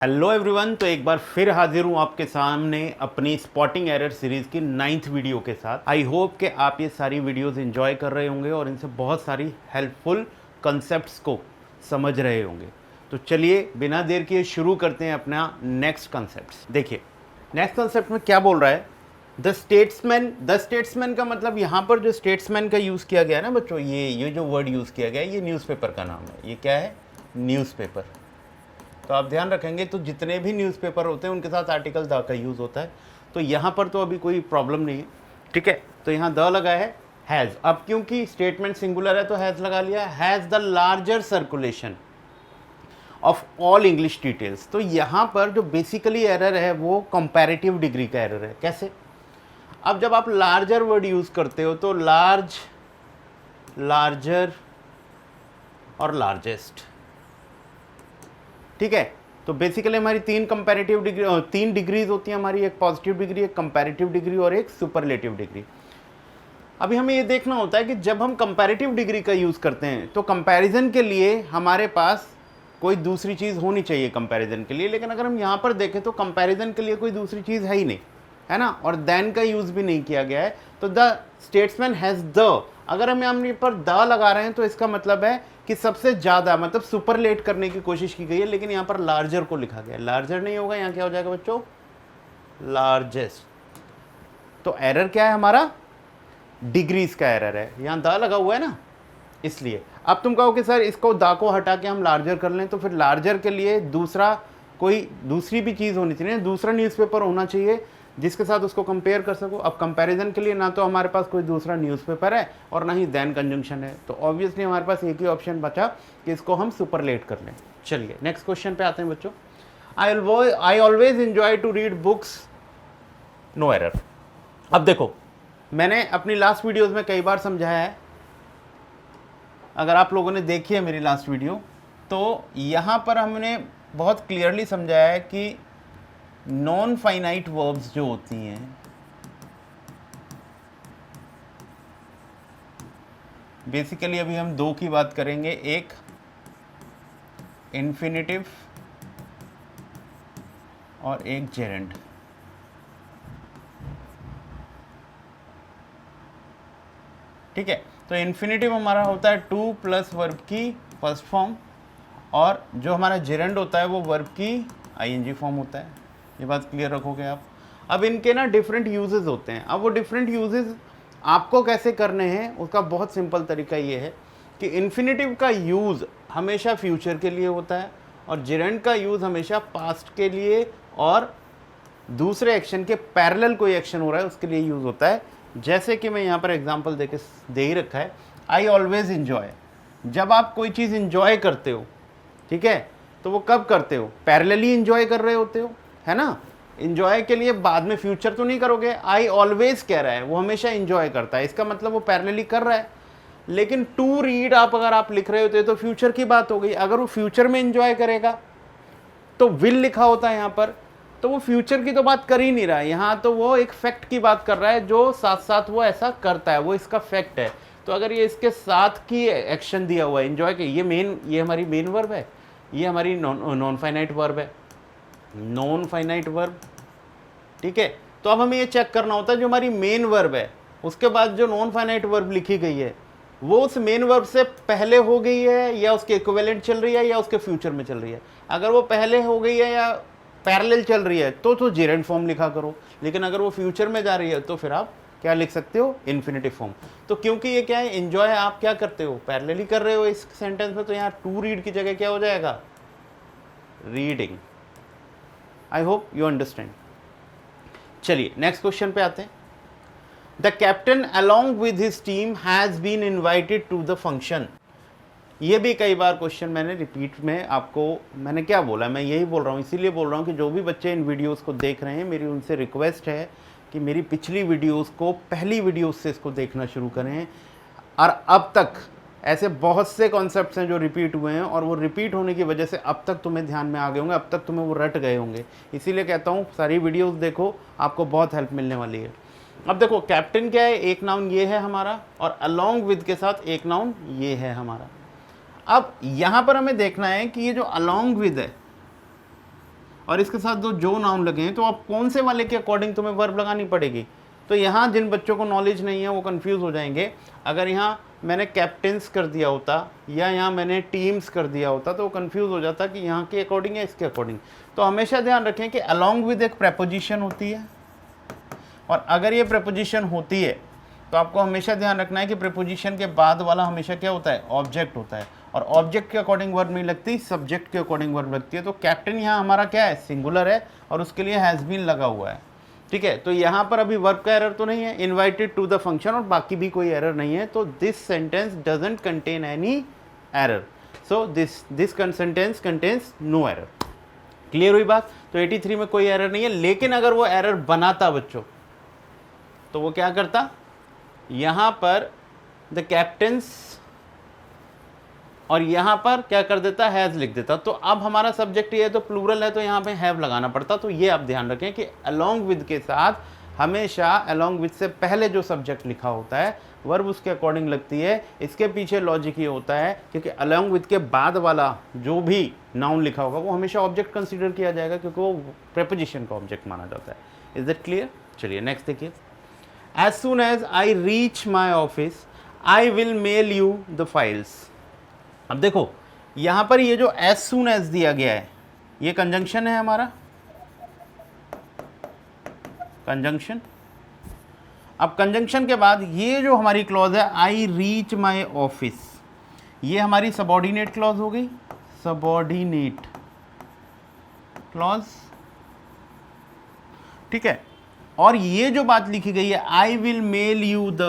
Hello everyone. तो एक बार फिर हाजिर हूँ आपके सामने अपनी स्पॉटिंग एरर सीरीज़ की 9th वीडियो के साथ। आई होप कि आप ये सारी वीडियोस एंजॉय कर रहे होंगे और इनसे बहुत सारी हेल्पफुल कंसेप्ट्स को समझ रहे होंगे। तो चलिए बिना देर किए शुरू करते हैं अपना नेक्स्ट कंसेप्ट। देखिए नेक्स्ट कंसेप्ट में क्या बोल रहा है, द स्टेट्समैन का मतलब यहाँ पर जो स्टेट्समैन का यूज़ किया गया है ना बच्चों, ये जो वर्ड यूज़ किया गया है ये न्यूज़पेपर का नाम है। ये क्या है? न्यूज़पेपर। तो आप ध्यान रखेंगे तो जितने भी न्यूज़पेपर होते हैं उनके साथ आर्टिकल द का यूज़ होता है। तो यहाँ पर तो अभी कोई प्रॉब्लम नहीं है, ठीक है। तो यहाँ द लगा है हैज़। अब क्योंकि स्टेटमेंट सिंगुलर है तो हैज़ लगा लिया। Has the larger circulation of all English details. तो यहाँ पर जो बेसिकली एरर है वो कंपैरेटिव डिग्री का एरर है। कैसे? अब जब आप लार्जर वर्ड यूज़ करते हो तो लार्ज, लार्जर और लार्जेस्ट, ठीक है। तो बेसिकली हमारी तीन डिग्रीज होती हैं हमारी, एक पॉजिटिव डिग्री, एक कंपैरेटिव डिग्री और एक सुपरलेटिव डिग्री। अभी हमें ये देखना होता है कि जब हम कंपैरेटिव डिग्री का यूज़ करते हैं तो कंपैरिजन के लिए हमारे पास कोई दूसरी चीज़ होनी चाहिए कंपैरिजन के लिए, लेकिन अगर हम यहाँ पर देखें तो कंपैरिजन के लिए कोई दूसरी चीज़ है ही नहीं, है ना। और देन का यूज़ भी नहीं किया गया है। तो द स्टेट्समैन हैज़ द, अगर हम यहाँ पर द लगा रहे हैं तो इसका मतलब है कि सबसे ज़्यादा, मतलब सुपरलेट करने की कोशिश की गई है, लेकिन यहाँ पर लार्जर को लिखा गया है। लार्जर नहीं होगा, यहाँ क्या हो जाएगा बच्चों? लार्जेस्ट। तो एरर क्या है हमारा? डिग्रीज का एरर है। यहाँ द लगा हुआ है ना, इसलिए। अब तुम कहो कि सर इसको द को हटा के हम लार्जर कर लें, तो फिर लार्जर के लिए दूसरी भी चीज़ होनी चाहिए, दूसरा न्यूज़पेपर होना चाहिए जिसके साथ उसको कंपेयर कर सको। अब कंपैरिजन के लिए ना तो हमारे पास कोई दूसरा न्यूज़पेपर है और ना ही देन कंजंक्शन है, तो ऑब्वियसली हमारे पास एक ही ऑप्शन बचा कि इसको हम सुपरलेट कर लें। चलिए नेक्स्ट क्वेश्चन पे आते हैं बच्चों। I always enjoy to read books, no error. अब देखो मैंने अपनी लास्ट वीडियोज़ में कई बार समझाया है, अगर आप लोगों ने देखी है मेरी लास्ट वीडियो तो यहाँ पर हमने बहुत क्लियरली समझाया है कि नॉन फाइनाइट वर्ब्स जो होती हैं, बेसिकली अभी हम दो की बात करेंगे, एक इन्फिनिटिव और एक जेरेंड। ठीक है। तो इन्फिनिटिव हमारा होता है टू प्लस वर्ब की फर्स्ट फॉर्म, और जो हमारा जेरेंड होता है वो वर्ब की आईएनजी फॉर्म होता है। ये बात क्लियर रखोगे आप। अब इनके ना डिफरेंट यूजेस होते हैं। अब वो डिफरेंट यूजेस आपको कैसे करने हैं उसका बहुत सिंपल तरीका ये है कि इन्फिनिटिव का यूज़ हमेशा फ्यूचर के लिए होता है और जेरेंड का यूज़ हमेशा पास्ट के लिए और दूसरे एक्शन के पैरेलल कोई एक्शन हो रहा है उसके लिए यूज़ होता है। जैसे कि मैं यहाँ पर एग्जांपल दे ही रखा है, आई ऑलवेज इन्जॉय। जब आप कोई चीज़ इन्जॉय करते हो, ठीक है, तो वो कब करते हो? पैरेलली इन्जॉय कर रहे होते हो, है ना। इन्जॉय के लिए बाद में फ्यूचर तो नहीं करोगे। आई ऑलवेज कह रहा है वो हमेशा इन्जॉय करता है, इसका मतलब वो पैरेलली कर रहा है। लेकिन टू रीड अगर आप लिख रहे होते तो फ्यूचर की बात हो गई। अगर वो फ्यूचर में इन्जॉय करेगा तो विल लिखा होता है यहाँ पर, तो वो फ्यूचर की तो बात कर ही नहीं रहा है यहाँ, तो वो एक फैक्ट की बात कर रहा है जो साथ साथ वो ऐसा करता है, वो इसका फैक्ट है। तो अगर ये इसके साथ की एक्शन दिया हुआ है एंजॉय के, ये हमारी मेन वर्ब है, ये हमारी नॉन फाइनाइट वर्ब है, नॉन फाइनाइट वर्ब, ठीक है। तो अब हमें ये चेक करना होता है जो हमारी मेन वर्ब है उसके बाद जो नॉन फाइनाइट वर्ब लिखी गई है वो उस मेन वर्ब से पहले हो गई है या उसके इक्विवेलेंट चल रही है या उसके फ्यूचर में चल रही है। अगर वो पहले हो गई है या पैरेलल चल रही है तो जेरेंड फॉर्म लिखा करो, लेकिन अगर वो फ्यूचर में जा रही है तो फिर आप क्या लिख सकते हो? Infinitive form. तो क्योंकि ये क्या है, एंजॉय आप क्या करते हो? पैरेलली कर रहे हो इस सेंटेंस में, तो यहाँ टू रीड की जगह क्या हो जाएगा? Reading. I hope you understand. चलिए नेक्स्ट क्वेश्चन पे आते हैं। The captain along with his team has been invited to the function. ये भी कई बार क्वेश्चन मैंने रिपीट में आपको मैंने क्या बोला, मैं यही बोल रहा हूँ, इसीलिए बोल रहा हूँ कि जो भी बच्चे इन वीडियोस को देख रहे हैं मेरी उनसे रिक्वेस्ट है कि मेरी पिछली वीडियोस को, पहली वीडियोस से इसको देखना शुरू करें। और अब तक ऐसे बहुत से कॉन्सेप्ट्स हैं जो रिपीट हुए हैं और वो रिपीट होने की वजह से अब तक तुम्हें ध्यान में आ गए होंगे, अब तक तुम्हें वो रट गए होंगे। इसीलिए कहता हूँ सारी वीडियोज़ देखो, आपको बहुत हेल्प मिलने वाली है। अब देखो कैप्टन क्या है, एक नाउन ये है हमारा, और अलॉन्ग विद के साथ एक नाउन ये है हमारा। अब यहाँ पर हमें देखना है कि ये जो अलॉन्ग विद है और इसके साथ जो नाउन लगे हैं, तो आप कौन से वाले के अकॉर्डिंग तुम्हें वर्ब लगानी पड़ेगी। तो यहाँ जिन बच्चों को नॉलेज नहीं है वो कंफ्यूज हो जाएंगे। अगर यहाँ मैंने कैप्टन्स कर दिया होता या यहाँ मैंने टीम्स कर दिया होता तो वो कंफ्यूज हो जाता कि यहाँ के अकॉर्डिंग है इसके अकॉर्डिंग। तो हमेशा ध्यान रखें कि अलॉन्ग विद एक प्रेपोजिशन होती है, और अगर ये प्रेपोजिशन होती है तो आपको हमेशा ध्यान रखना है कि प्रेपोजिशन के बाद वाला हमेशा क्या होता है, ऑब्जेक्ट होता है, और ऑब्जेक्ट के अकॉर्डिंग वर्ब नहीं लगती, सब्जेक्ट के अकॉर्डिंग वर्ब लगती है। तो कैप्टन यहाँ हमारा क्या है, सिंगुलर है और उसके लिए हैज़ बीन लगा हुआ है, ठीक है। तो यहाँ पर अभी वर्ब का एरर तो नहीं है, इन्वाइटेड टू द फंक्शन, और बाकी भी कोई एरर नहीं है। तो this sentence doesn't contain any error, so this sentence contains no error. Clear हुई बात। तो 83 में कोई एरर नहीं है, लेकिन अगर वो एरर बनाता बच्चों तो वो क्या करता, यहां पर द कैप्टन्स और यहां पर क्या कर देता, हैज लिख देता। तो अब हमारा सब्जेक्ट ये है तो प्लूरल है तो यहां पे हैव लगाना पड़ता। तो ये आप ध्यान रखें कि अलोंग विद के साथ हमेशा अलोंग विद से पहले जो सब्जेक्ट लिखा होता है वर्ब उसके अकॉर्डिंग लगती है। इसके पीछे लॉजिक ये होता है क्योंकि अलोंग विद के बाद वाला जो भी नाउन लिखा होगा वो हमेशा ऑब्जेक्ट कंसीडर किया जाएगा, क्योंकि वो प्रेपोजिशन का ऑब्जेक्ट माना जाता है। Is it clear. चलिए नेक्स्ट देखिए। As soon as I reach my office, I will mail you the files. अब देखो यहां पर ये जो as soon as दिया गया है ये कंजंक्शन है हमारा, कंजंक्शन। अब कंजंक्शन के बाद ये जो हमारी क्लॉज है I reach my office, ये हमारी सबऑर्डिनेट क्लॉज हो गई, सबऑर्डिनेट क्लॉज, ठीक है। और ये जो बात लिखी गई है I will mail you the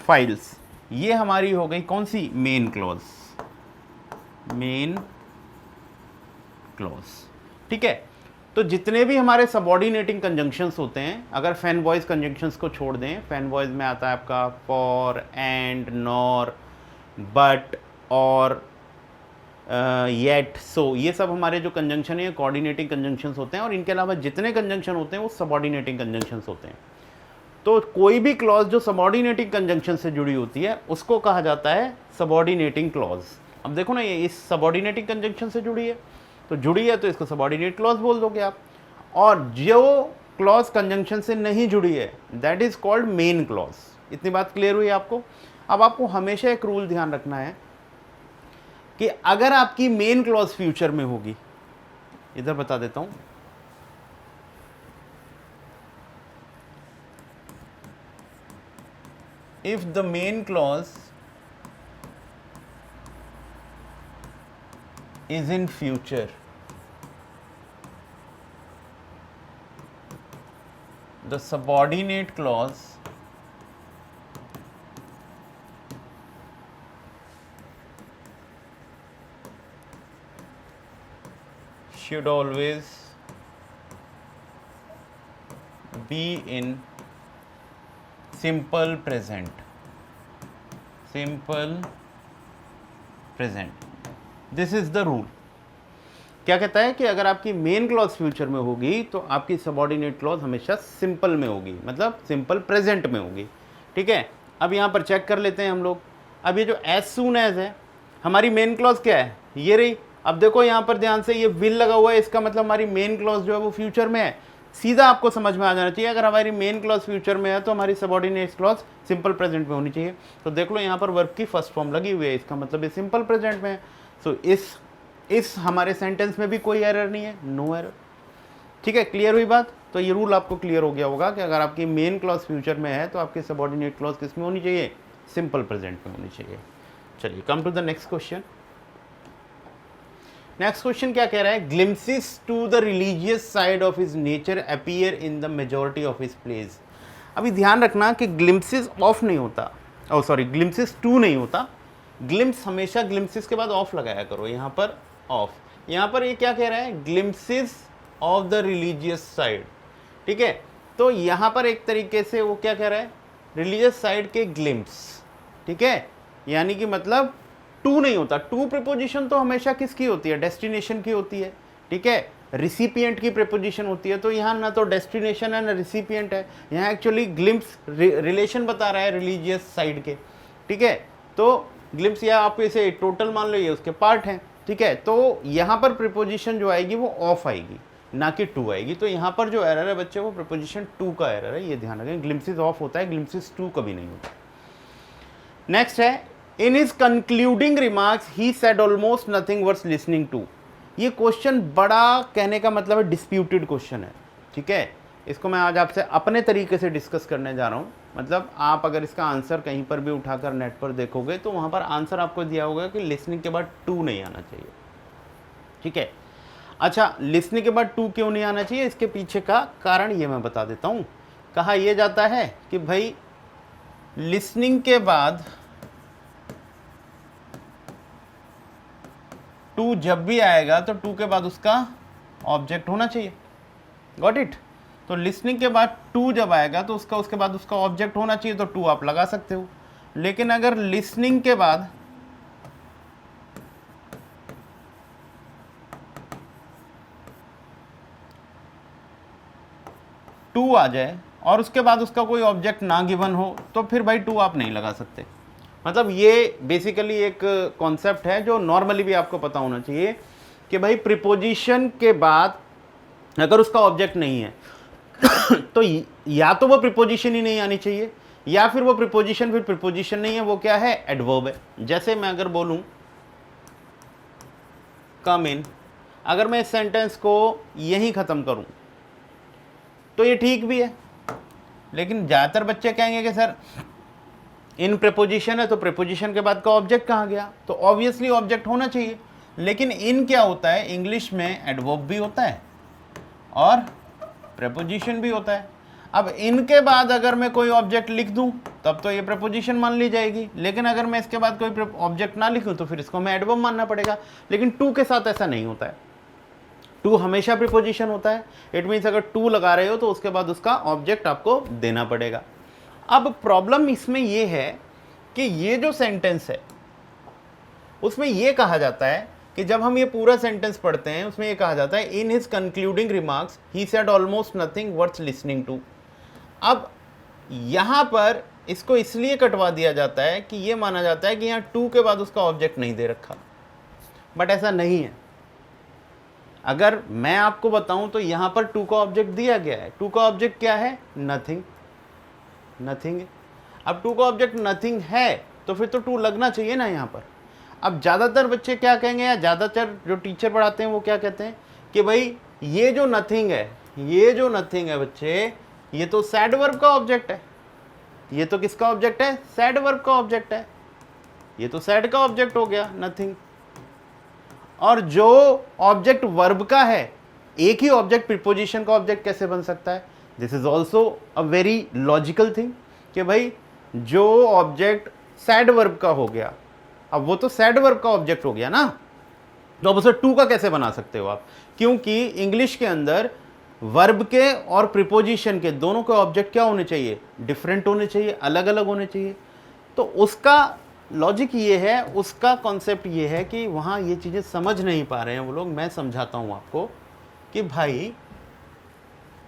files, ये हमारी हो गई कौन सी, मेन क्लॉज, मेन क्लॉज, ठीक है। तो जितने भी हमारे सबऑर्डिनेटिंग कंजंक्शंस होते हैं, अगर फैन वॉइस कंजंक्शंस को छोड़ दें, फैन वॉइस में आता है आपका फॉर, एंड, नॉर, बट, और येट, सो, ये सब हमारे जो कंजंक्शन है कोऑर्डिनेटिंग कंजंक्शंस होते हैं, और इनके अलावा जितने कंजंक्शन होते हैं वो सबऑर्डिनेटिंग कंजंक्शंस होते हैं। तो कोई भी क्लॉज जो सबऑर्डिनेटिंग कंजंक्शन से जुड़ी होती है उसको कहा जाता है सबऑर्डिनेटिंग क्लॉज। अब देखो ना ये इस सबऑर्डिनेटिंग कंजंक्शन से जुड़ी है, तो जुड़ी है तो इसको सबऑर्डिनेट क्लॉज बोल दोगे आप, और जो क्लॉज कंजंक्शन से नहीं जुड़ी है that is called main clause. इतनी बात क्लियर हुई आपको। अब आपको हमेशा एक रूल ध्यान रखना है कि अगर आपकी मेन क्लॉज फ्यूचर में होगी, इधर बता देता हूं, if the main clause is in future, the subordinate clause should always be in simple present, simple present. This is the rule. क्या कहता है कि अगर आपकी मेन क्लॉज फ्यूचर में होगी तो आपकी सबऑर्डिनेट क्लॉज हमेशा सिंपल में होगी, मतलब सिंपल प्रेजेंट में होगी, ठीक है। अब यहाँ पर चेक कर लेते हैं हम लोग। अब ये जो एज सून एज है हमारी मेन क्लॉज क्या है, ये रही। अब देखो यहाँ पर ध्यान से ये विल लगा हुआ है, इसका मतलब हमारी मेन क्लॉज जो है वो फ्यूचर में है। सीधा आपको समझ में आ जाना चाहिए अगर हमारी मेन क्लॉज फ्यूचर में है तो हमारी सबऑर्डिनेट क्लॉज सिंपल प्रेजेंट में होनी चाहिए। तो देख लो यहाँ पर वर्ब की फर्स्ट फॉर्म लगी हुई है, इसका मतलब ये सिंपल प्रेजेंट में है। सो इस हमारे सेंटेंस में भी कोई एरर नहीं है, नो एरर, ठीक है। क्लियर हुई बात। तो ये रूल आपको क्लियर हो गया होगा कि अगर आपकी मेन क्लॉज फ्यूचर में है तो आपकी सबऑर्डिनेट क्लॉज किस में होनी चाहिए, सिंपल प्रेजेंट में होनी चाहिए। चलिए come to the next question. Next question क्या कह रहा है, glimpses to the religious side of his nature appear in the majority of his plays. अभी ध्यान रखना कि ग्लिम्सिस ऑफ नहीं होता, ओ सॉरी ग्लिम्सिस टू नहीं होता, ग्लिम्स हमेशा ग्लिम्सिस के बाद ऑफ लगाया करो, यहाँ पर ऑफ। यहाँ पर ये क्या कह रहा है, glimpses of the religious side, ठीक है। तो यहाँ पर एक तरीके से वो क्या कह रहा है, रिलीजियस साइड के ग्लिम्स, ठीक है। यानी कि मतलब टू नहीं होता, टू प्रीपोजिशन तो हमेशा किसकी होती है, डेस्टिनेशन की होती है, ठीक है। रिसिपिएंट की प्रीपोजिशन होती है, तो यहाँ ना तो डेस्टिनेशन है ना रिसिपिएंट है, यहाँ एक्चुअली ग्लिम्स रिलेशन बता रहा है रिलीजियस साइड के, ठीक है। तो ग्लिम्स या आप इसे टोटल मान लो, ये उसके पार्ट हैं, ठीक है, तो यहाँ पर प्रीपोजिशन जो आएगी वो ऑफ आएगी, ना कि टू आएगी। तो यहाँ पर जो एरर है बच्चे वो प्रीपोजिशन टू का एरर है, ये ध्यान रखें। ग्लिम्सिस ऑफ होता है, ग्लिम्सिस टू कभी नहीं होता। नेक्स्ट है in his concluding remarks he said almost nothing worth listening to. ये क्वेश्चन बड़ा, कहने का मतलब है डिस्प्यूटेड क्वेश्चन है, ठीक है। इसको मैं आज आपसे अपने तरीके से डिस्कस करने जा रहा हूँ। मतलब आप अगर इसका आंसर कहीं पर भी उठाकर नेट पर देखोगे तो वहाँ पर आंसर आपको दिया होगा कि लिसनिंग के बाद टू नहीं आना चाहिए, ठीक है। अच्छा, लिसनिंग के बाद टू क्यों नहीं आना चाहिए, इसके पीछे का कारण ये मैं बता देता हूँ। कहा यह जाता है कि भाई लिसनिंग के बाद टू जब भी आएगा तो टू के बाद उसका ऑब्जेक्ट होना चाहिए। Got it. तो लिसनिंग के बाद टू जब आएगा तो उसके बाद उसका ऑब्जेक्ट होना चाहिए, तो टू आप लगा सकते हो। लेकिन अगर लिसनिंग के बाद टू आ जाए और उसके बाद उसका कोई ऑब्जेक्ट ना गिवन हो तो फिर भाई टू आप नहीं लगा सकते। मतलब ये बेसिकली एक कॉन्सेप्ट है जो नॉर्मली भी आपको पता होना चाहिए कि भाई प्रीपोजिशन के बाद अगर उसका ऑब्जेक्ट नहीं है तो या तो वो प्रीपोजिशन ही नहीं आनी चाहिए, या फिर वो प्रीपोजिशन फिर प्रीपोजिशन नहीं है, वो क्या है, एडवर्ब है। जैसे मैं अगर बोलूं कम इन, अगर मैं इस सेंटेंस को यहीं ख़त्म करूं तो ये ठीक भी है, लेकिन ज़्यादातर बच्चे कहेंगे कि सर इन प्रीपोजिशन है तो प्रीपोजिशन के बाद का ऑब्जेक्ट कहाँ गया, तो ऑब्वियसली ऑब्जेक्ट होना चाहिए। लेकिन इन क्या होता है, इंग्लिश में एडवर्ब भी होता है और प्रीपोजिशन भी होता है। अब इनके बाद अगर मैं कोई ऑब्जेक्ट लिख दूं तब तो ये प्रीपोजिशन मान ली जाएगी, लेकिन अगर मैं इसके बाद कोई ऑब्जेक्ट ना लिखूं तो फिर इसको मैं एडवर्ब मानना पड़ेगा। लेकिन टू के साथ ऐसा नहीं होता है, टू हमेशा प्रीपोजिशन होता है। इट मीन्स अगर टू लगा रहे हो तो उसके बाद उसका ऑब्जेक्ट आपको देना पड़ेगा। अब प्रॉब्लम इसमें यह है कि ये जो सेंटेंस है उसमें यह कहा जाता है कि जब हम ये पूरा सेंटेंस पढ़ते हैं उसमें ये कहा जाता है in his concluding remarks he said almost nothing worth listening to. अब यहाँ पर इसको इसलिए कटवा दिया जाता है कि ये माना जाता है कि यहाँ टू के बाद उसका ऑब्जेक्ट नहीं दे रखा, बट ऐसा नहीं है। अगर मैं आपको बताऊं तो यहाँ पर टू का ऑब्जेक्ट दिया गया है। टू का ऑब्जेक्ट क्या है, नथिंग, नथिंग। अब टू का ऑब्जेक्ट नथिंग है तो फिर तो टू लगना चाहिए ना यहाँ पर। अब ज़्यादातर बच्चे क्या कहेंगे, या ज़्यादातर जो टीचर पढ़ाते हैं वो क्या कहते हैं कि भाई ये जो नथिंग है, ये जो नथिंग है बच्चे, ये तो सैड वर्ब का ऑब्जेक्ट है। ये तो किसका ऑब्जेक्ट है, सैड वर्ब का ऑब्जेक्ट है। ये तो सैड का ऑब्जेक्ट हो गया नथिंग। और जो ऑब्जेक्ट वर्ब का है, एक ही ऑब्जेक्ट प्रीपोजिशन का ऑब्जेक्ट कैसे बन सकता है। This is also a very logical thing कि भाई जो ऑब्जेक्ट सैड वर्ब का हो गया, अब वो तो सैड वर्ब का ऑब्जेक्ट हो गया ना, तो अब उसे टू का कैसे बना सकते हो आप, क्योंकि इंग्लिश के अंदर वर्ब के और प्रीपोजिशन के दोनों के ऑब्जेक्ट क्या होने चाहिए, डिफरेंट होने चाहिए, अलग अलग होने चाहिए। तो उसका लॉजिक ये है, उसका कॉन्सेप्ट ये है कि वहाँ ये चीज़ें समझ नहीं पा रहे हैं वो लोग। मैं समझाता हूँ आपको कि भाई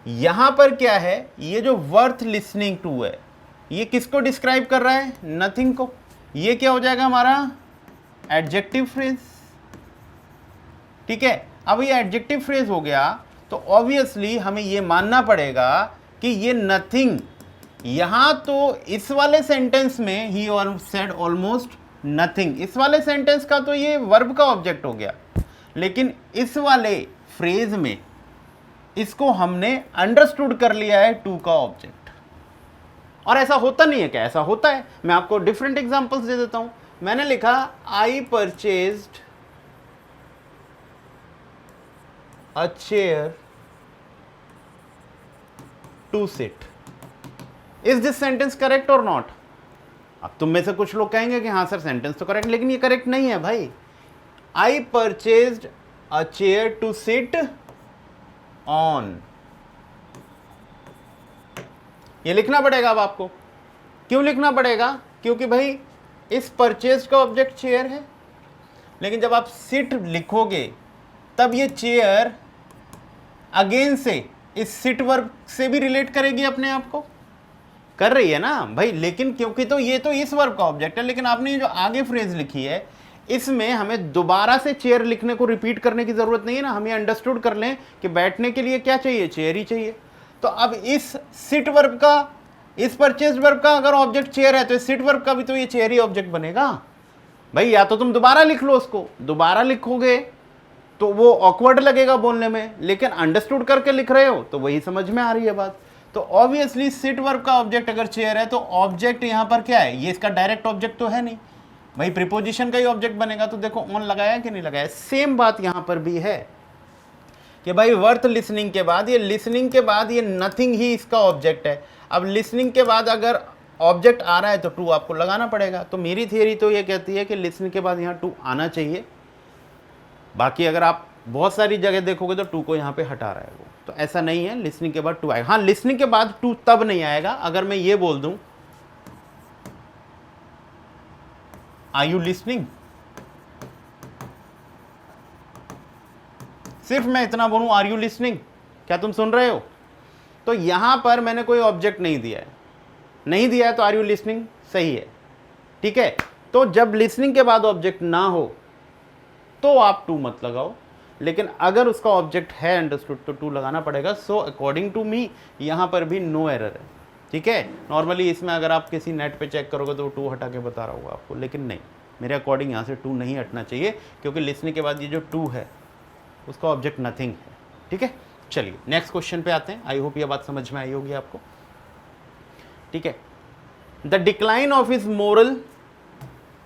यहाँ पर क्या है, ये जो वर्थ लिसनिंग टू है ये किसको डिस्क्राइब कर रहा है, नथिंग को। ये क्या हो जाएगा हमारा एडजेक्टिव फ्रेज, ठीक है। अब ये एडजेक्टिव फ्रेज हो गया तो ऑब्वियसली हमें ये मानना पड़ेगा कि ये नथिंग, यहां तो इस वाले सेंटेंस में ही सेड ऑलमोस्ट नथिंग, इस वाले सेंटेंस का तो ये वर्ब का ऑब्जेक्ट हो गया, लेकिन इस वाले फ्रेज में इसको हमने अंडरस्टूड कर लिया है टू का ऑब्जेक्ट। और ऐसा होता नहीं है क्या, ऐसा होता है। मैं आपको डिफरेंट एग्जांपल्स दे देता हूं। मैंने लिखा I purchased a chair to sit. Is this sentence correct और नॉट। अब तुम में से कुछ लोग कहेंगे कि हाँ सर सेंटेंस तो करेक्ट, लेकिन ये करेक्ट नहीं है भाई। I purchased a chair to sit on, ये लिखना पड़ेगा अब आपको। क्यों लिखना पड़ेगा, क्योंकि भाई इस परचेज का ऑब्जेक्ट चेयर है, लेकिन जब आप सिट लिखोगे तब ये चेयर अगेन से इस सिट वर्ब से भी रिलेट करेगी, अपने आप को कर रही है ना भाई। लेकिन क्योंकि तो ये तो इस वर्ब का ऑब्जेक्ट है, लेकिन आपने ये जो आगे फ्रेज लिखी है इसमें हमें दोबारा से चेयर लिखने को रिपीट करने की जरूरत नहीं है ना, हम ये अंडरस्टूड कर लें कि बैठने के लिए क्या चाहिए, चेयर ही चाहिए। तो अब इस सिट वर्ब का, इस परचेज वर्ब का अगर ऑब्जेक्ट चेयर है तो इस सिट वर्ब का भी तो ये चेयर ही ऑब्जेक्ट बनेगा भाई। या तो तुम दोबारा लिख लो, उसको दोबारा लिखोगे तो वो ऑकवर्ड लगेगा बोलने में, लेकिन अंडरस्टूड करके लिख रहे हो तो वही समझ में आ रही है बात। तो ऑब्वियसली सिट वर्ब का ऑब्जेक्ट अगर चेयर है तो ऑब्जेक्ट यहां पर क्या है, ये इसका डायरेक्ट ऑब्जेक्ट तो है नहीं भाई, प्रीपोजिशन का ही ऑब्जेक्ट बनेगा। तो देखो ऑन लगाया कि नहीं लगाया। सेम बात यहां पर भी है कि भाई वर्थ लिसनिंग के बाद, ये लिसनिंग के बाद ये नथिंग ही इसका ऑब्जेक्ट है। अब लिसनिंग के बाद अगर ऑब्जेक्ट आ रहा है तो टू आपको लगाना पड़ेगा। तो मेरी थियरी तो ये कहती है कि लिसनिंग के बाद यहाँ टू आना चाहिए। बाकी अगर आप बहुत सारी जगह देखोगे तो टू को यहाँ पे हटा रहा है वो, तो ऐसा नहीं है, लिसनिंग के बाद टू आएगा। हाँ, लिसनिंग के बाद टू तब नहीं आएगा अगर मैं ये बोल दूं आर यू लिसनिंग, सिर्फ मैं इतना बोलूं आर यू लिसनिंग, क्या तुम सुन रहे हो, तो यहां पर मैंने कोई ऑब्जेक्ट नहीं दिया है, नहीं दिया है तो आर यू लिसनिंग सही है, ठीक है। तो जब लिसनिंग के बाद ऑब्जेक्ट ना हो तो आप टू मत लगाओ, लेकिन अगर उसका ऑब्जेक्ट है अंडरस्टूड तो टू लगाना पड़ेगा। सो अकॉर्डिंग टू मी यहां पर भी नो एरर है, ठीक है। नॉर्मली इसमें अगर आप किसी नेट पे चेक करोगे तो टू हटा के बता रहा होगा आपको, लेकिन नहीं, मेरे अकॉर्डिंग यहाँ से टू नहीं हटना चाहिए, क्योंकि लिसनिंग के बाद ये जो टू है उसका ऑब्जेक्ट नथिंग है, ठीक है। चलिए नेक्स्ट क्वेश्चन पे आते हैं। आई होप ये बात समझ में आई होगी आपको, ठीक है। The decline of his moral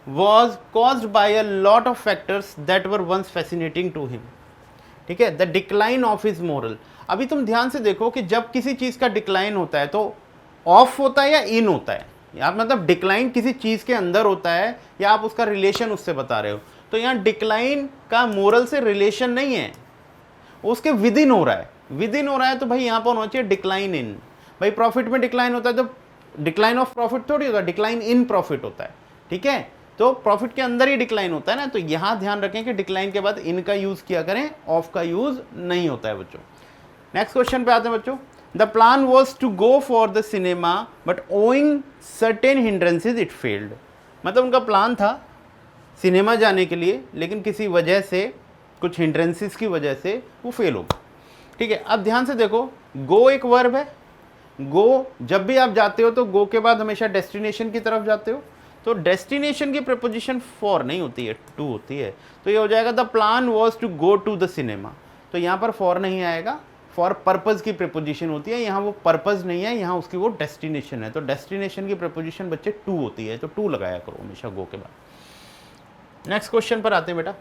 was caused by a lot of factors that were once fascinating to him, ठीक है। The decline of his moral, अभी तुम ध्यान से देखो कि जब किसी चीज का डिक्लाइन होता है तो ऑफ होता है या इन होता है, या मतलब डिक्लाइन किसी चीज के अंदर होता है या आप उसका रिलेशन उससे बता रहे हो। तो यहाँ डिक्लाइन का मोरल से रिलेशन नहीं है, उसके विद इन हो रहा है, विद इन हो रहा है, तो भाई यहाँ पर होना चाहिए डिक्लाइन इन। भाई प्रॉफिट में डिक्लाइन होता है तो डिक्लाइन ऑफ प्रॉफिट थोड़ी होता है, डिक्लाइन इन प्रॉफिट होता है, ठीक है। तो प्रॉफिट के अंदर ही डिक्लाइन होता है ना, तो यहां ध्यान रखें कि डिक्लाइन के बाद इन का यूज किया करें, ऑफ का यूज नहीं होता है बच्चों। नेक्स्ट क्वेश्चन पे आते हैं बच्चों। The plan was to go for the cinema but owing certain hindrances it failed, मतलब उनका प्लान था सिनेमा जाने के लिए, लेकिन किसी वजह से, कुछ हिंड्रेंसेस की वजह से वो फेल हो गया, ठीक है। अब ध्यान से देखो, गो एक वर्ब है, गो जब भी आप जाते हो तो गो के बाद हमेशा डेस्टिनेशन की तरफ जाते हो, तो डेस्टिनेशन की प्रीपोजिशन फॉर नहीं होती है, टू होती है। तो ये हो जाएगा the plan was to go to the cinema, तो यहाँ पर फॉर नहीं आएगा, फॉर पर्पज की प्रीपोजिशन होती है, यहाँ वो पर्पज नहीं है, यहाँ उसकी वो डेस्टिनेशन है। तो डेस्टिनेशन की प्रीपोजिशन बच्चे टू होती है, तो टू लगाया करो हमेशा गो के बाद। नेक्स्ट क्वेश्चन पर आते हैं बेटा।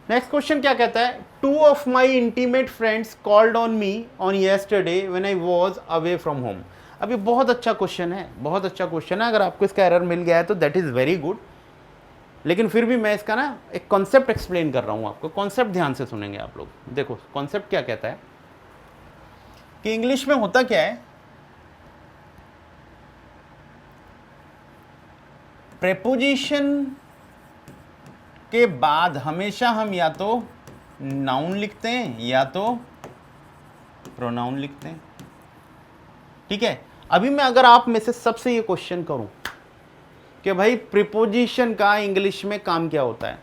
नेक्स्ट क्वेश्चन क्या कहता है, two of my intimate friends called on me on yesterday when I was away from home. अब ये बहुत अच्छा क्वेश्चन है, बहुत अच्छा क्वेश्चन है। अगर आपको इसका एरर मिल गया है तो दैट इज़ वेरी गुड, लेकिन फिर भी मैं इसका ना एक कॉन्सेप्ट एक्सप्लेन कर रहा हूँ आपको। कॉन्सेप्ट ध्यान से सुनेंगे आप लोग। देखो कॉन्सेप्ट क्या कहता है कि इंग्लिश में होता क्या है, प्रेपोजिशन के बाद हमेशा हम या तो नाउन लिखते हैं या तो प्रोनाउन लिखते हैं, ठीक है। अभी मैं अगर आप में से सबसे ये क्वेश्चन करूं कि भाई प्रीपोजिशन का इंग्लिश में काम क्या होता है,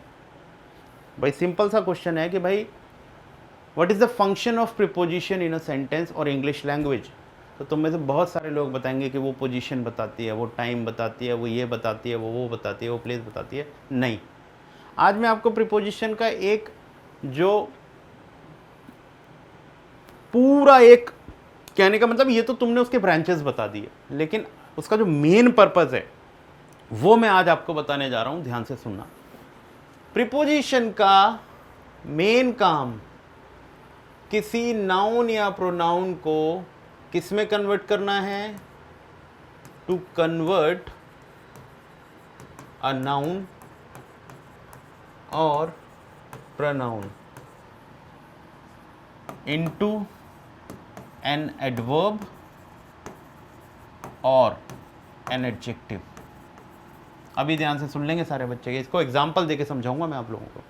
भाई सिंपल सा क्वेश्चन है कि भाई what is the function of preposition in a sentence और इंग्लिश लैंग्वेज, तो तुम में से बहुत सारे लोग बताएंगे कि वो पोजीशन बताती है, वो टाइम बताती है, वो ये बताती है, वो बताती है, वो प्लेस बताती है। नहीं, आज मैं आपको प्रीपोजिशन का एक जो पूरा एक कहने का मतलब, ये तो तुमने उसके ब्रांचेस बता दिए, लेकिन उसका जो मेन पर्पस है वो मैं आज आपको बताने जा रहा हूं। ध्यान से सुनना। प्रीपोजिशन का मेन काम किसी नाउन या प्रोनाउन को किस में कन्वर्ट करना है, टू कन्वर्ट अ नाउन और pronoun into an adverb और an adjective। अभी ध्यान से सुन लेंगे सारे बच्चे, इसको एग्जाम्पल देके समझाऊंगा मैं आप लोगों को।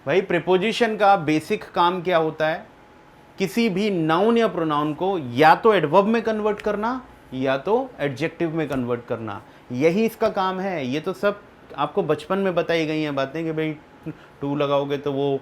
भाई प्रीपोजिशन का बेसिक काम क्या होता है, किसी भी नाउन या प्रोनाउन को या तो एडवर्ब में कन्वर्ट करना या तो एडजेक्टिव में कन्वर्ट करना, यही इसका काम है। ये तो सब आपको बचपन में बताई गई हैं बातें कि भाई टू लगाओगे तो वो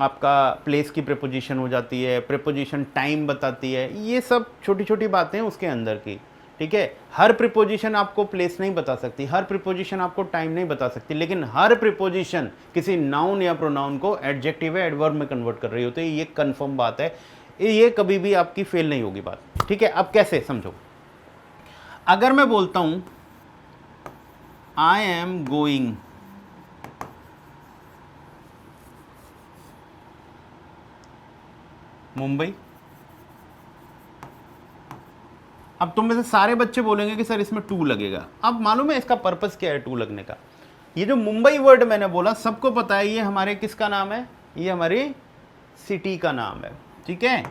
आपका प्लेस की प्रेपोजिशन हो जाती है, प्रेपोजिशन टाइम बताती है, ये सब छोटी छोटी बातें हैं उसके अंदर की, ठीक है। हर प्रिपोजिशन आपको प्लेस नहीं बता सकती, हर प्रिपोजिशन आपको टाइम नहीं बता सकती, लेकिन हर प्रिपोजिशन किसी नाउन या प्रोनाउन को एडजेक्टिव या एडवर्ब में कन्वर्ट कर रही होती है। ये कंफर्म बात है, ये कभी भी आपकी फेल नहीं होगी बात, ठीक है। अब कैसे समझो, अगर मैं बोलता हूं आई एम गोइंग मुंबई, अब तुम में से सारे बच्चे बोलेंगे कि सर इसमें टू लगेगा। अब मालूम है इसका पर्पस क्या है टू लगने का? ये जो मुंबई वर्ड मैंने बोला सबको पता है ये हमारे किसका नाम है, ये हमारी सिटी का नाम है, ठीक है।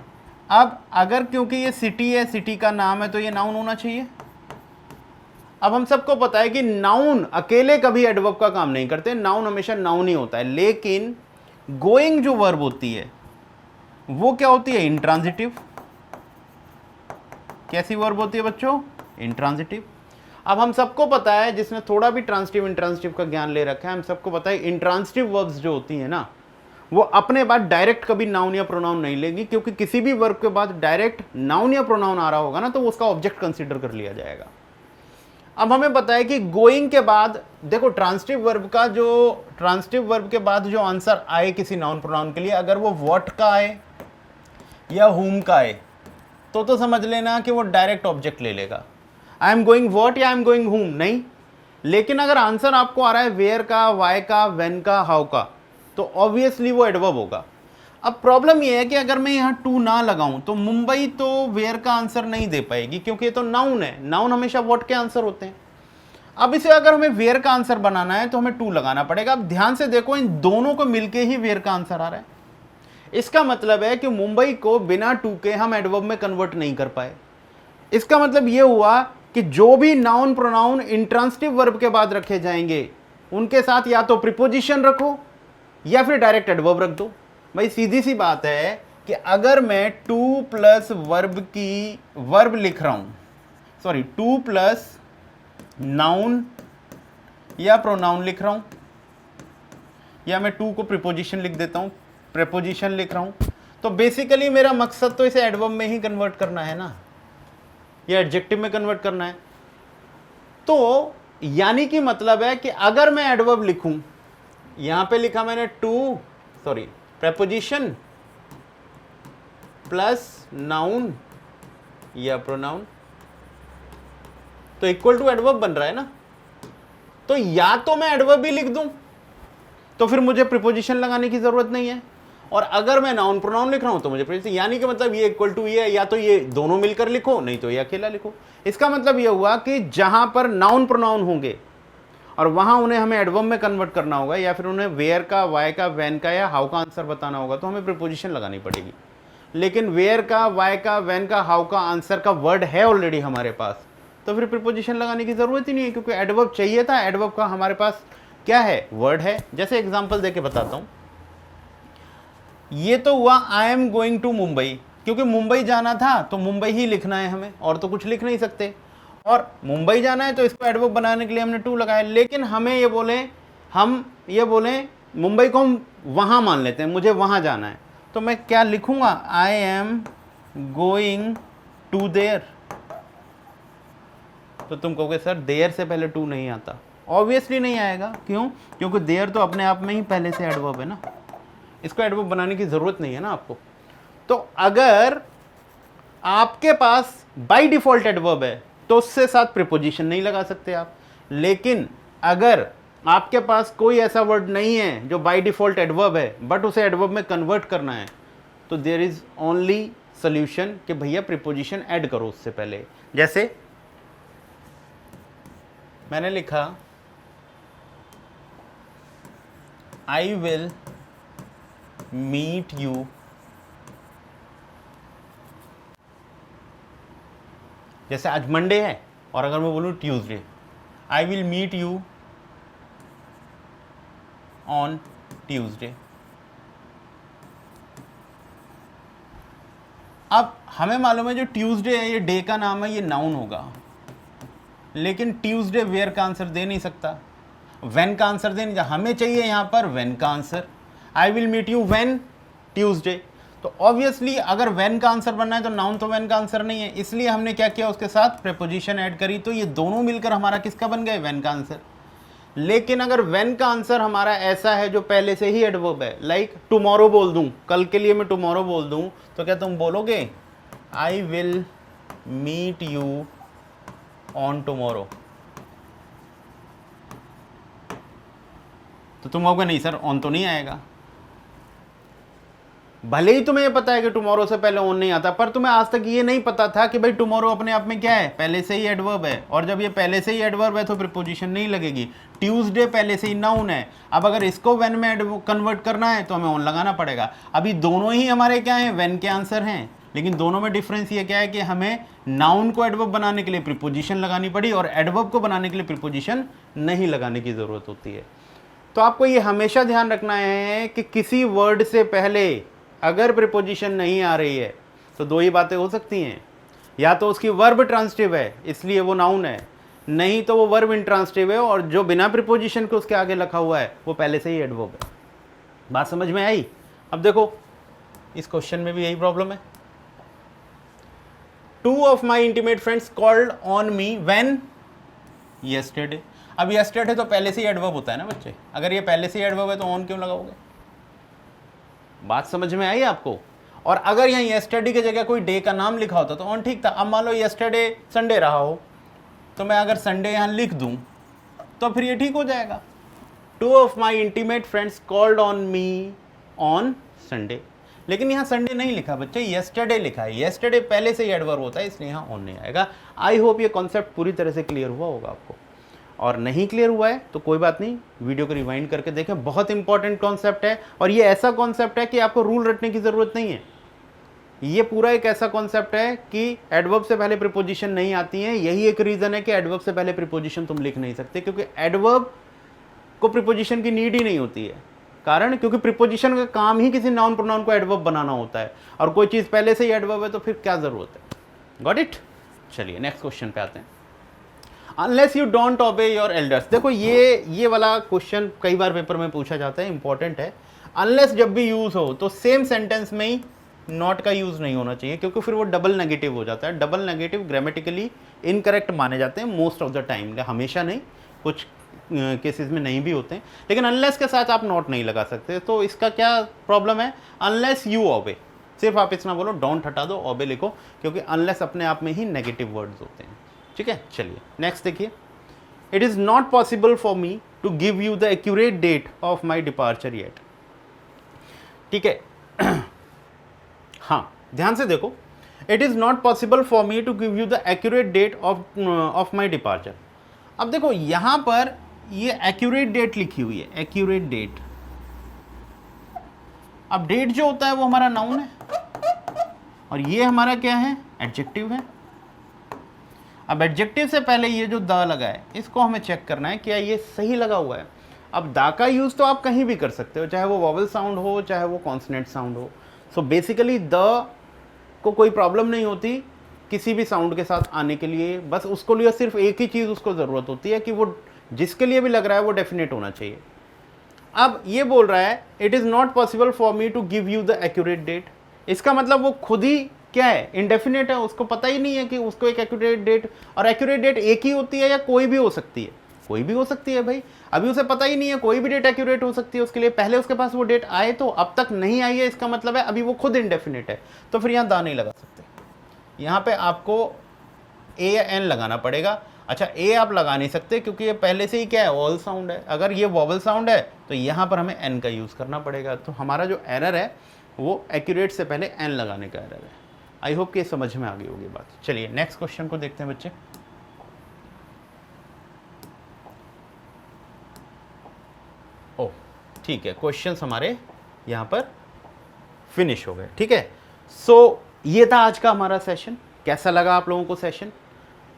अब अगर क्योंकि ये सिटी है, सिटी का नाम है, तो ये नाउन होना चाहिए। अब हम सबको पता है कि नाउन अकेले कभी एडवर्ब का काम नहीं करते, नाउन हमेशा नाउन ही होता है, लेकिन गोइंग जो वर्ब होती है वो क्या होती है, इंट्रांजिटिव। कैसी वर्ब होती है बच्चों, इंट्रांजिटिव। अब हम सबको पता है, जिसने थोड़ा भी ट्रांजिटिव इंट्रांजिटिव का ज्ञान ले रखा है, हम सबको पता है इंट्रांजिटिव वर्ब्स जो होती है ना, वो अपने बाद डायरेक्ट कभी नाउन या प्रोनाउन नहीं लेगी, क्योंकि किसी भी वर्ब के बाद डायरेक्ट नाउन या प्रोनाउन आ रहा होगा ना, तो उसका ऑब्जेक्ट कंसीडर कर लिया जाएगा। अब हमें पता है कि गोइंग के बाद देखो ट्रांजिटिव वर्ब का जो ट्रांजिटिव वर्ब के बाद जो आंसर आए किसी नाउन प्रोनाउन के लिए, अगर वो व्हाट का आए या हुम का आए, तो समझ लेना कि वो डायरेक्ट ऑब्जेक्ट ले लेगा। आई एम गोइंग व्हाट या आई एम गोइंग हुम नहीं। लेकिन अगर आंसर आपको आ रहा है वेयर का, वाई का, व्हेन का, हाउ का, तो ऑब्वियसली वो एडवर्ब होगा। अब प्रॉब्लम ये है कि अगर मैं यहाँ टू ना लगाऊं तो मुंबई तो वेयर का आंसर नहीं दे पाएगी, क्योंकि ये तो नाउन है, नाउन हमेशा व्हाट के आंसर होते हैं। अब इसे अगर हमें वेयर का आंसर बनाना है तो हमें टू लगाना पड़ेगा। अब ध्यान से देखो, इन दोनों को मिलके ही वेयर का आंसर आ रहा है। इसका मतलब है कि मुंबई को बिना टू के हम एडवर्ब में कन्वर्ट नहीं कर पाए। इसका मतलब यह हुआ कि जो भी नाउन प्रोनाउन इंट्रांजिटिव वर्ब के बाद रखे जाएंगे उनके साथ या तो प्रीपोजिशन रखो या फिर डायरेक्ट एडवर्ब रख दो। भाई सीधी सी बात है कि अगर मैं टू प्लस वर्ब लिख रहा हूं, सॉरी टू प्लस नाउन या प्रोनाउन लिख रहा हूं, या मैं टू को प्रीपोजिशन लिख देता हूं, प्रेपोजिशन लिख रहा हूं, तो बेसिकली मेरा मकसद तो इसे एडवर्ब में ही कन्वर्ट करना है ना, या एडजेक्टिव में कन्वर्ट करना है। तो यानी कि मतलब है कि अगर मैं एडवर्ब लिखूं, यहां पे लिखा मैंने प्रेपोजिशन प्लस नाउन या प्रोनाउन, तो इक्वल टू एडवर्ब बन रहा है ना। तो या तो मैं एडवर्ब भी लिख दूं तो फिर मुझे प्रीपोजिशन लगाने की जरूरत नहीं है, और अगर मैं नाउन प्रोनाउन लिख रहा हूं तो मुझे प्रीपोजिशन, यानी कि मतलब ये इक्वल टू ये है, या तो ये दोनों मिलकर लिखो नहीं तो ये अकेला लिखो। इसका मतलब ये हुआ कि जहां पर नाउन प्रोनाउन होंगे और वहां उन्हें हमें एडवर्ब में कन्वर्ट करना होगा, या फिर उन्हें वेयर का, वाई का, व्हेन का या हाउ का आंसर बताना होगा, तो हमें प्रीपोजिशन लगानी पड़ेगी। लेकिन वेयर का, वाई का, व्हेन का, हाउ का आंसर का वर्ड है ऑलरेडी हमारे पास, तो फिर प्रीपोजिशन लगाने की जरूरत ही नहीं है, क्योंकि एडवर्ब चाहिए था, एडवर्ब का हमारे पास क्या है, वर्ड है। जैसे एग्जांपल देके बताता हूं, ये तो हुआ I am going to Mumbai, क्योंकि मुंबई जाना था तो मुंबई ही लिखना है हमें, और तो कुछ लिख नहीं सकते, और मुंबई जाना है तो इसको एडवर्ब बनाने के लिए हमने टू लगाया। लेकिन हम ये बोले मुंबई को हम वहां मान लेते हैं, मुझे वहां जाना है, तो मैं क्या लिखूंगा, I am going to there. तो तुम कहोगे सर देयर से पहले टू नहीं आता, ऑब्वियसली नहीं आएगा। क्यों? क्योंकि देयर तो अपने आप में ही पहले से एडवर्ब है ना, इसको एडवर्ब बनाने की जरूरत नहीं है ना आपको। तो अगर आपके पास बाय डिफॉल्ट एडवर्ब है तो उससे साथ प्रीपोजिशन नहीं लगा सकते आप। लेकिन अगर आपके पास कोई ऐसा वर्ड नहीं है जो बाय डिफॉल्ट एडवर्ब है बट उसे एडवर्ब में कन्वर्ट करना है, तो देयर इज ओनली सॉल्यूशन कि भैया प्रीपोजिशन ऐड करो उससे पहले। जैसे मैंने लिखा आई विल मीट यू जैसे आज मंडे है और अगर मैं बोलूं Tuesday, I will meet you on Tuesday. अब हमें मालूम है जो ट्यूसडे है ये डे का नाम है, ये नाउन होगा, लेकिन ट्यूसडे वेयर का आंसर दे नहीं सकता। व्हेन का आंसर देने, हमें चाहिए यहाँ पर व्हेन का answer. I will meet you when Tuesday, तो ऑब्वियसली अगर व्हेन का आंसर बनना है तो नाउन तो व्हेन का आंसर नहीं है, इसलिए हमने क्या किया, उसके साथ प्रीपोजिशन ऐड करी, तो ये दोनों मिलकर हमारा किसका बन गए, व्हेन का आंसर। लेकिन अगर व्हेन का आंसर हमारा ऐसा है जो पहले से ही एडवर्ब है, लाइक टुमारो बोल दूं, कल के लिए मैं टुमारो बोल दूं, तो क्या तुम बोलोगे I will meet you on tomorrow, तो तुम कहोगे नहीं सर ऑन तो नहीं आएगा। भले ही तुम्हें ये पता है कि टुमारो से पहले ऑन नहीं आता, पर तुम्हें आज तक ये नहीं पता था कि भाई टुमारो अपने आप में क्या है, पहले से ही एडवर्ब है, और जब ये पहले से ही एडवर्ब है तो प्रीपोजिशन नहीं लगेगी। ट्यूसडे पहले से ही नाउन है, अब अगर इसको व्हेन में कन्वर्ट करना है तो हमें ऑन लगाना पड़ेगा। अभी दोनों ही हमारे क्या हैं, व्हेन के आंसर हैं, लेकिन दोनों में डिफरेंस ये क्या है कि हमें नाउन को एडवर्ब बनाने के लिए प्रीपोजिशन लगानी पड़ी और एडवर्ब को बनाने के लिए प्रीपोजिशन नहीं लगाने की जरूरत होती है। तो आपको ये हमेशा ध्यान रखना है कि किसी वर्ड से पहले अगर प्रीपोजिशन नहीं आ रही है तो दो ही बातें हो सकती हैं, या तो उसकी वर्ब ट्रांसिटिव है इसलिए वो नाउन है, नहीं तो वो वर्ब इंट्रांसिटिव है और जो बिना प्रीपोजिशन के उसके आगे लिखा हुआ है वो पहले से ही एडवर्ब है। बात समझ में आई? अब देखो इस क्वेश्चन में भी यही प्रॉब्लम है। 2 of my intimate friends called on me when yesterday। अब yesterday तो पहले से ही एडवर्ब होता है ना बच्चे, अगर ये पहले से ही एडवर्ब है तो ऑन क्यों लगाओगे? बात समझ में आई आपको? और अगर यहाँ yesterday की जगह कोई डे का नाम लिखा होता तो ऑन ठीक था। अब मान लो yesterday संडे रहा हो तो मैं अगर संडे यहाँ लिख दूं तो फिर ये ठीक हो जाएगा। 2 of my intimate friends called on me on Sunday, लेकिन यहाँ संडे नहीं लिखा बच्चे, yesterday लिखा है। yesterday पहले से ही एडवर्ब होता है इसलिए यहाँ ऑन नहीं आएगा। आई होप ये कॉन्सेप्ट पूरी तरह से क्लियर हुआ होगा आपको, और नहीं क्लियर हुआ है तो कोई बात नहीं, वीडियो को रिवाइंड करके देखें। बहुत इंपॉर्टेंट कॉन्सेप्ट है और ये ऐसा कॉन्सेप्ट है कि आपको रूल रटने की ज़रूरत नहीं है। ये पूरा एक ऐसा कॉन्सेप्ट है कि एडवर्ब से पहले प्रीपोजिशन नहीं आती है, यही एक रीज़न है कि एडवर्ब से पहले प्रीपोजिशन तुम लिख नहीं सकते, क्योंकि एडवर्ब को प्रीपोजिशन की नीड ही नहीं होती है। कारण क्योंकि प्रीपोजिशन का काम ही किसी नाउन प्रोनाउन को एडवर्ब बनाना होता है, और कोई चीज़ पहले से ही एडवर्ब है तो फिर क्या ज़रूरत है। Got it? चलिए नेक्स्ट क्वेश्चन पे आते हैं। अनलेस यू डोंट ओबे योर एल्डर्स। देखो ये वाला क्वेश्चन कई बार पेपर में पूछा जाता है, इंपॉर्टेंट है। अनलेस जब भी यूज हो तो सेम सेंटेंस में ही नॉट का यूज नहीं होना चाहिए, क्योंकि फिर वो डबल नेगेटिव हो जाता है। डबल नेगेटिव ग्रामेटिकली इनकरेक्ट माने जाते हैं मोस्ट ऑफ द टाइम, हमेशा नहीं, कुछ केसेस में नहीं भी होते हैं। लेकिन अनलेस के साथ आप नॉट नहीं लगा सकते, तो इसका क्या प्रॉब्लम है? अनलेस यू ओबे, सिर्फ आप इतना बोलो, डोंट हटा दो, ओबे लिखो, क्योंकि अनलेस अपने आप में ही नेगेटिव वर्ड्स होते हैं। ठीक है, चलिए नेक्स्ट देखिए। It is not possible for me to give you the accurate date of my departure yet. ठीक है, हाँ ध्यान से देखो, it is not possible for me to give you the accurate date of my departure. अब देखो यहाँ पर ये एक्यूरेट डेट लिखी हुई है, एक्यूरेट डेट। अब डेट जो होता है वो हमारा नाउन है और ये हमारा क्या है, एडजेक्टिव है। अब एडजेक्टिव से पहले ये जो द लगा है इसको हमें चेक करना है क्या ये सही लगा हुआ है। अब दा का यूज़ तो आप कहीं भी कर सकते हो, चाहे वो वॉवल साउंड हो चाहे वो कॉन्सोनेंट साउंड हो। सो बेसिकली द को कोई प्रॉब्लम नहीं होती किसी भी साउंड के साथ आने के लिए, बस उसको लिए सिर्फ एक ही चीज़ उसको ज़रूरत होती है कि वो जिसके लिए भी लग रहा है वो डेफिनेट होना चाहिए। अब ये बोल रहा है it is not possible for me to give you the accurate date, इसका मतलब वो खुद ही क्या है, इंडेफिनेट है, उसको पता ही नहीं है कि उसको एक एक्यूरेट डेट, और एक्यूरेट डेट एक ही होती है या कोई भी हो सकती है, कोई भी हो सकती है भाई। अभी उसे पता ही नहीं है, कोई भी डेट एक्यूरेट हो सकती है उसके लिए, पहले उसके पास वो डेट आए तो अब तक नहीं आई है, इसका मतलब है अभी वो खुद इंडेफिनेट है, तो फिर यहाँ दा नहीं लगा सकते। यहाँ पे आपको ए या एन लगाना पड़ेगा। अच्छा ए आप लगा नहीं सकते क्योंकि ये पहले से ही क्या है, वॉवल साउंड है। अगर ये वॉवल साउंड है तो यहाँ पर हमें एन का यूज़ करना पड़ेगा। तो हमारा जो एरर है वो एक्यूरेट से पहले एन लगाने का एरर है। आई होप कि समझ में आ गई होगी बात। चलिए नेक्स्ट क्वेश्चन को देखते हैं बच्चे। ओह ठीक है, क्वेश्चंस हमारे यहाँ पर फिनिश हो गए। ठीक है, सो ये था आज का हमारा सेशन। कैसा लगा आप लोगों को सेशन,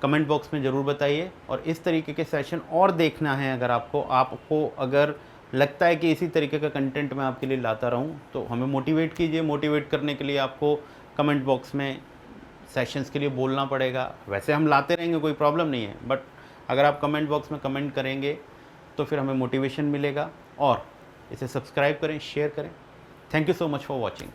कमेंट बॉक्स में ज़रूर बताइए। और इस तरीके के सेशन और देखना है अगर आपको अगर लगता है कि इसी तरीके का कंटेंट मैं आपके लिए लाता रहूं तो हमें मोटिवेट कीजिए। मोटिवेट करने के लिए आपको कमेंट बॉक्स में सेशंस के लिए बोलना पड़ेगा। वैसे हम लाते रहेंगे, कोई प्रॉब्लम नहीं है, बट अगर आप कमेंट बॉक्स में कमेंट करेंगे तो फिर हमें मोटिवेशन मिलेगा। और इसे सब्सक्राइब करें, शेयर करें। Thank you so much for watching.